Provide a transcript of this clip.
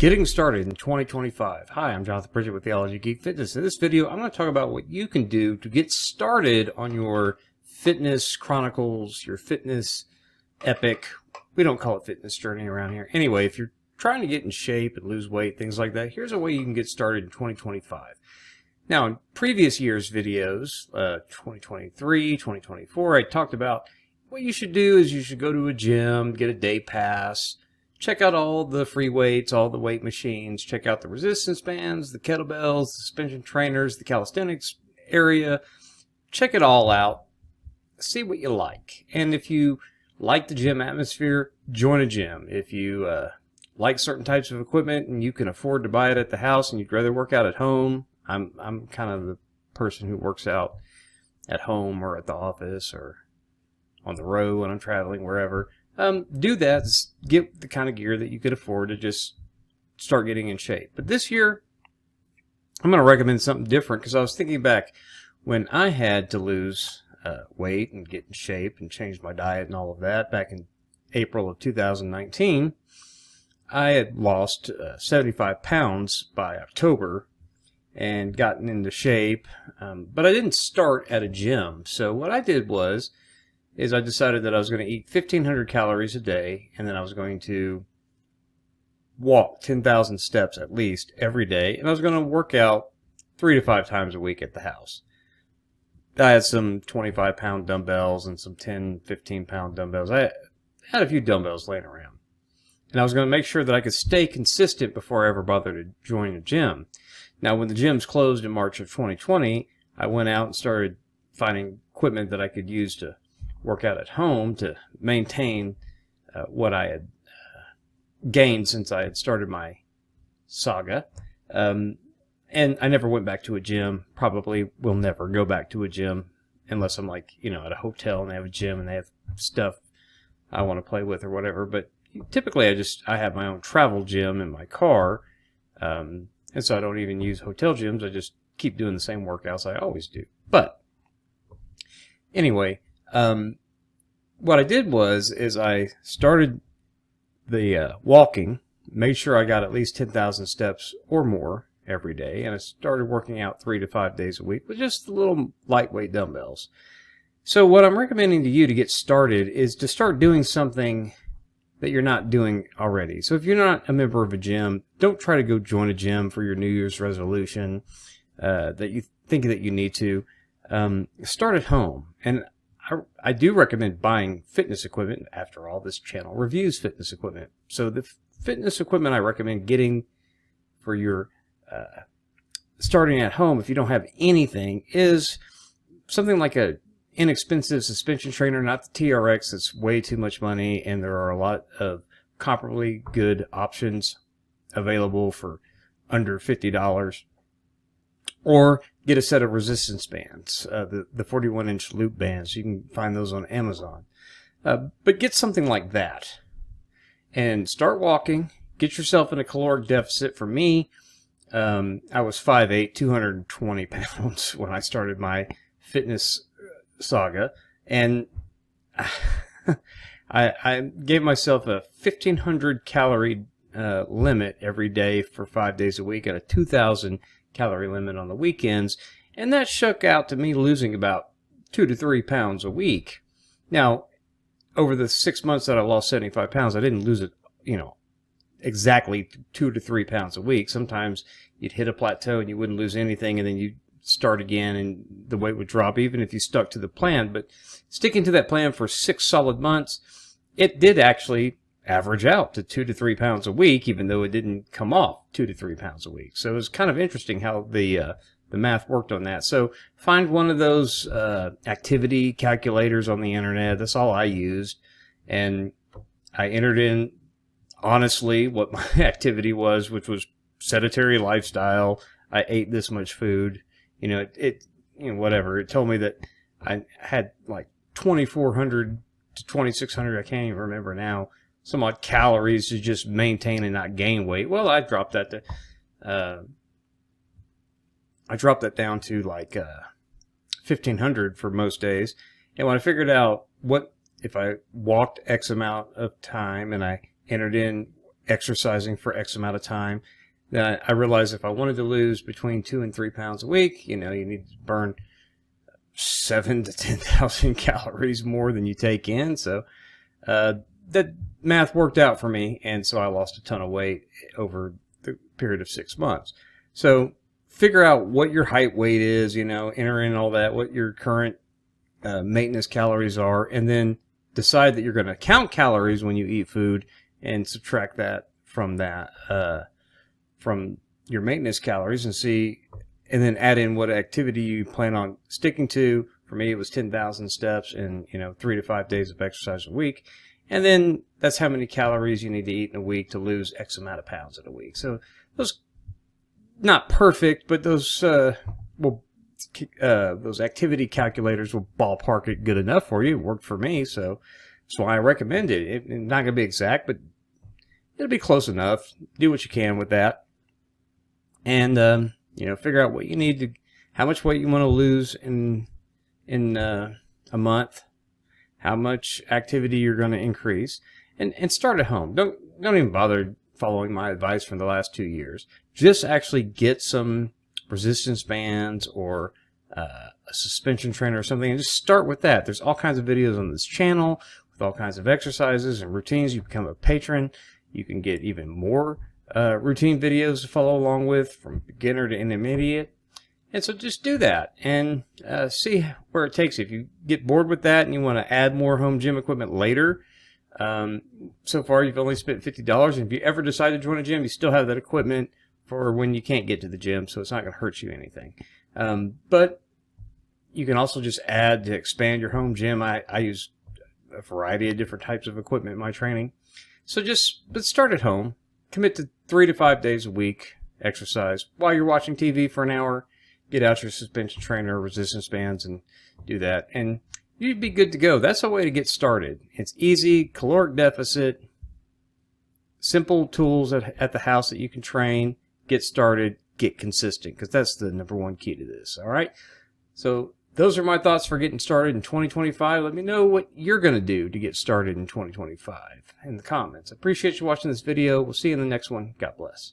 Getting started in 2025. Hi, I'm Jonathan Pritchett with Theology, Geek, Fitness. In this video, I'm going to talk about what you can do to get started on your fitness chronicles, your fitness epic. We don't call it fitness journey around here. Anyway, if you're trying to get in shape and lose weight, things like that, here's a way you can get started in 2025. Now, in previous year's videos, 2023, 2024, I talked about what you should do is you should go to a gym, get a day pass, check out all the free weights, all the weight machines, check out the resistance bands, the kettlebells, the suspension trainers, the calisthenics area. Check it all out. See what you like. And if you like the gym atmosphere, join a gym. If you like certain types of equipment and you can afford to buy it at the house and you'd rather work out at home, I'm kind of the person who works out at home or at the office or on the road when I'm traveling, wherever. Do that. Get the kind of gear that you could afford to just start getting in shape. But this year, I'm going to recommend something different because I was thinking back when I had to lose weight and get in shape and change my diet and all of that back in April of 2019. I had lost 75 pounds by October and gotten into shape, but I didn't start at a gym. So what I did is I decided that I was going to eat 1,500 calories a day, and then I was going to walk 10,000 steps at least every day, and I was going to work out 3 to 5 times a week at the house. I had some 25-pound dumbbells and some 10, 15-pound dumbbells. I had a few dumbbells laying around. And I was going to make sure that I could stay consistent before I ever bothered to join a gym. Now, when the gyms closed in March of 2020, I went out and started finding equipment that I could use to work out at home to maintain what I had gained since I had started my saga. And I never went back to a gym. Probably will never go back to a gym unless I'm like, at a hotel and they have a gym and they have stuff I want to play with or whatever. But typically I have my own travel gym in my car. And so I don't even use hotel gyms. I just keep doing the same workouts I always do. But anyway, what I did is I started the walking, made sure I got at least 10,000 steps or more every day, and I started working out 3 to 5 days a week with just little lightweight dumbbells. So what I'm recommending to you to get started is to start doing something that you're not doing already. So if you're not a member of a gym, don't try to go join a gym for your New Year's resolution that you think that you need to. Start at home. And I do recommend buying fitness equipment. After all, this channel reviews fitness equipment. So the fitness equipment I recommend getting for your starting at home, if you don't have anything, is something like a inexpensive suspension trainer, not the TRX. That's way too much money, and there are a lot of comparably good options available for under $50. Or get a set of resistance bands, the 41-inch loop bands. You can find those on Amazon. But get something like that and start walking. Get yourself in a caloric deficit. For me, I was 5'8", 220 pounds when I started my fitness saga. And I gave myself a 1,500 calorie limit every day for 5 days a week and a 2,000 calorie limit on the weekends, and that shook out to me losing about 2 to 3 pounds a week. Now, over the 6 months that I lost 75 pounds, I didn't lose it, exactly 2 to 3 pounds a week. Sometimes you'd hit a plateau and you wouldn't lose anything, and then you'd start again and the weight would drop even if you stuck to the plan. But sticking to that plan for 6 solid months, it did actually average out to 2 to 3 pounds a week, even though it didn't come off 2 to 3 pounds a week. So it was kind of interesting how the math worked on that. So find one of those activity calculators on the internet. That's all I used. And I entered in, honestly, what my activity was, which was sedentary lifestyle. I ate this much food. Whatever. It told me that I had like 2,400 to 2,600, I can't even remember now, some odd calories to just maintain and not gain weight. Well, I dropped that down to like 1,500 for most days. And when I figured out what if I walked X amount of time and I entered in exercising for X amount of time. Then I realized if I wanted to lose between 2 and 3 pounds a week, you need to burn 7 to 10,000 calories more than you take in. So that math worked out for me, and so I lost a ton of weight over the period of 6 months. So figure out what your height, weight is, enter in all that, what your current maintenance calories are, and then decide that you're going to count calories when you eat food and subtract that from from your maintenance calories and then add in what activity you plan on sticking to. For me, it was 10,000 steps and 3 to 5 days of exercise a week. And then that's how many calories you need to eat in a week to lose X amount of pounds in a week. So those, not perfect, but those activity calculators will ballpark it good enough for you. It worked for me, so that's why I recommend it. It's not going to be exact, but it'll be close enough. Do what you can with that. And, figure out what you need to, how much weight you want to lose in a month, how much activity you're going to increase, and start at home. Don't even bother following my advice from the last 2 years. Just actually get some resistance bands or a suspension trainer or something, and just start with that. There's all kinds of videos on this channel with all kinds of exercises and routines. You become a patron, you can get even more routine videos to follow along with, from beginner to intermediate. And so just do that and see where it takes you. If you get bored with that and you want to add more home gym equipment later, so far you've only spent $50. And if you ever decide to join a gym, you still have that equipment for when you can't get to the gym, so it's not going to hurt you anything. But you can also just add to expand your home gym. I use a variety of different types of equipment in my training. So but start at home. Commit to 3 to 5 days a week exercise while you're watching TV for an hour. Get out your suspension trainer, resistance bands, and do that. And you'd be good to go. That's a way to get started. It's easy, caloric deficit, simple tools at the house that you can train, get started, get consistent, because that's the #1 key to this. All right? So those are my thoughts for getting started in 2025. Let me know what you're going to do to get started in 2025 in the comments. I appreciate you watching this video. We'll see you in the next one. God bless.